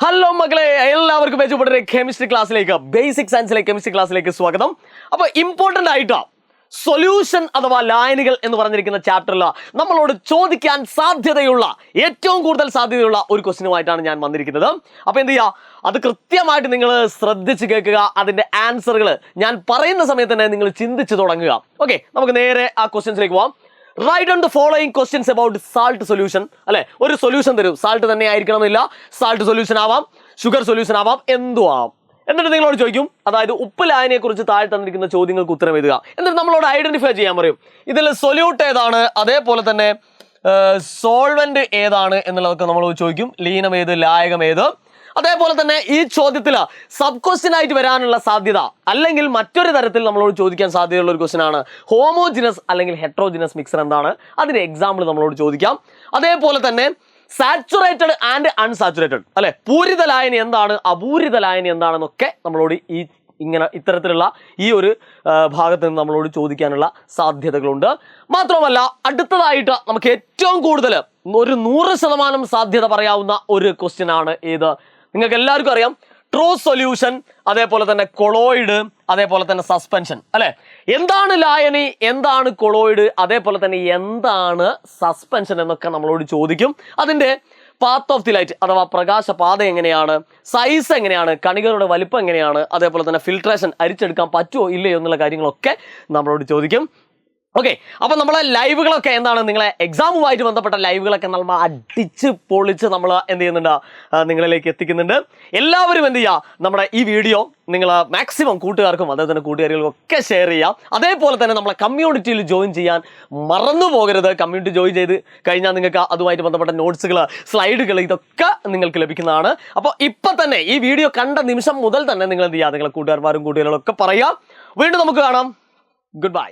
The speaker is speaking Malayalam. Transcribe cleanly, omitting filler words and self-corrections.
ഹലോ മക്കളെ, എല്ലാവർക്കും മെച്ചപ്പെട്ട കെമിസ്ട്രി ക്ലാസ്സിലേക്ക്, ബേസിക് സയൻസിലെ കെമിസ്ട്രി ക്ലാസ്സിലേക്ക് സ്വാഗതം. അപ്പൊ ഇമ്പോർട്ടന്റ് ആയിട്ടാ സൊല്യൂഷൻ അഥവാ ലായനികൾ എന്ന് പറഞ്ഞിരിക്കുന്ന ചാപ്റ്ററിൽ നമ്മളോട് ചോദിക്കാൻ സാധ്യതയുള്ള ഏറ്റവും കൂടുതൽ സാധ്യതയുള്ള ഒരു ക്വസ്റ്റ്യനുമായിട്ടാണ് ഞാൻ വന്നിരിക്കുന്നത്. അപ്പൊ എന്ത് ചെയ്യുക, അത് കൃത്യമായിട്ട് നിങ്ങൾ ശ്രദ്ധിച്ച് കേൾക്കുക. അതിന്റെ ആൻസറുകൾ ഞാൻ പറയുന്ന സമയത്ത് തന്നെ നിങ്ങൾ ചിന്തിച്ച് തുടങ്ങുക. ഓക്കെ, നമുക്ക് നേരെ ആ ക്വസ്റ്റ്യൻസിലേക്ക് പോവാം. Right on the following questions about salt solution. അല്ലെ, ഒരു സൊല്യൂഷൻ തരും. സാൾട്ട് തന്നെ ആയിരിക്കണമെന്നില്ല, സാൾട്ട് സൊല്യൂഷൻ ആവാം, ഷുഗർ സൊല്യൂഷൻ ആവാം, എന്തും ആവാം. എന്നിട്ട് നിങ്ങളോട് ചോദിക്കും, അതായത് ഉപ്പ് ലായനിയെ കുറിച്ച് താഴെ തന്നിരിക്കുന്ന ചോദ്യങ്ങൾക്ക് ഉത്തരം എഴുതുക. എന്നിട്ട് നമ്മളോട് ഐഡന്റിഫൈ ചെയ്യാൻ പറയും. ഇതിൽ സൊല്യൂട്ട് ഏതാണ്, അതേപോലെ തന്നെ സോൾവെന്റ് ഏതാണ് എന്നുള്ളതൊക്കെ നമ്മളോട് ചോദിക്കും. ലീനം ഏത്, ലായകം ഏത്. അതേപോലെ തന്നെ ഈ ചോദ്യത്തിൽ സബ് ക്വസ്റ്റ്യൻ ആയിട്ട് വരാനുള്ള സാധ്യത, അല്ലെങ്കിൽ മറ്റൊരു തരത്തിൽ നമ്മളോട് ചോദിക്കാൻ സാധ്യതയുള്ള ഒരു ക്വസ്റ്റ്യൻ ആണ് ഹോമോജിനസ് അല്ലെങ്കിൽ ഹെട്രോജിനസ് മിക്സർ എന്താണ്, അതിന്റെ എക്സാമ്പിൾ നമ്മളോട് ചോദിക്കാം. അതേപോലെ തന്നെ സാച്ചുറേറ്റഡ് ആൻഡ് അൺസാച്ചുറേറ്റഡ്, അല്ലെ, പൂരിത ലായനി എന്താണ്, അപൂരിത ലായനി എന്താണെന്നൊക്കെ നമ്മളോട് ഇത്തരത്തിലുള്ള ഈ ഒരു ഭാഗത്ത് നിന്ന് നമ്മളോട് ചോദിക്കാനുള്ള സാധ്യതകളുണ്ട്. മാത്രമല്ല അടുത്തതായിട്ട് നമുക്ക് ഏറ്റവും കൂടുതൽ ഒരു 100% സാധ്യത പറയാവുന്ന ഒരു ക്വസ്റ്റ്യൻ ആണ് ഏത്, നിങ്ങൾക്ക് എല്ലാവർക്കും അറിയാം, ട്രൂ സൊല്യൂഷൻ, അതേപോലെ തന്നെ കൊളോയിഡ്, അതേപോലെ തന്നെ സസ്പെൻഷൻ. അല്ലെ, എന്താണ് ലായനി, എന്താണ് കൊളോയിഡ്, അതേപോലെ തന്നെ എന്താണ് സസ്പെൻഷൻ എന്നൊക്കെ നമ്മളോട് ചോദിക്കും. അതിന്റെ പാത്ത് ഓഫ് ദി ലൈറ്റ് അഥവാ പ്രകാശപാത എങ്ങനെയാണ്, സൈസ് എങ്ങനെയാണ്, കണികകളുടെ വലിപ്പം എങ്ങനെയാണ്, അതേപോലെ തന്നെ ഫിൽട്രേഷൻ അരിച്ചെടുക്കാൻ പറ്റുമോ ഇല്ലയോ എന്നുള്ള കാര്യങ്ങളൊക്കെ നമ്മളോട് ചോദിക്കും. ഓക്കെ, അപ്പൊ നമ്മളെ ലൈവുകളൊക്കെ എന്താണ്, നിങ്ങളെ എക്സാമുമായിട്ട് ബന്ധപ്പെട്ട ലൈവുകളൊക്കെ നമ്മൾ അടിച്ച് പൊളിച്ച് നമ്മൾ എന്ത് ചെയ്യുന്നുണ്ട്, നിങ്ങളിലേക്ക് എത്തിക്കുന്നുണ്ട്. എല്ലാവരും എന്ത് ചെയ്യുക, നമ്മുടെ ഈ വീഡിയോ നിങ്ങൾ മാക്സിമം കൂട്ടുകാർക്കും അതേപോലെ തന്നെ കൂട്ടുകാരികൾക്കും ഒക്കെ ഷെയർ ചെയ്യാം. അതേപോലെ തന്നെ നമ്മളെ കമ്മ്യൂണിറ്റിയിൽ ജോയിൻ ചെയ്യാൻ മറന്നു പോകരുത്. കമ്മ്യൂണിറ്റി ജോയിൻ ചെയ്ത് കഴിഞ്ഞാൽ നിങ്ങൾക്ക് അതുമായിട്ട് ബന്ധപ്പെട്ട നോട്ട്സുകൾ, സ്ലൈഡുകൾ ഇതൊക്കെ നിങ്ങൾക്ക് ലഭിക്കുന്നതാണ്. അപ്പോൾ ഇപ്പം തന്നെ ഈ വീഡിയോ കണ്ട നിമിഷം മുതൽ തന്നെ നിങ്ങൾ എന്ത് ചെയ്യുക, നിങ്ങളെ കൂട്ടുകാർമാരും കൂട്ടുകാരികളും ഒക്കെ പറയാം. വീണ്ടും നമുക്ക് കാണാം. Good bye.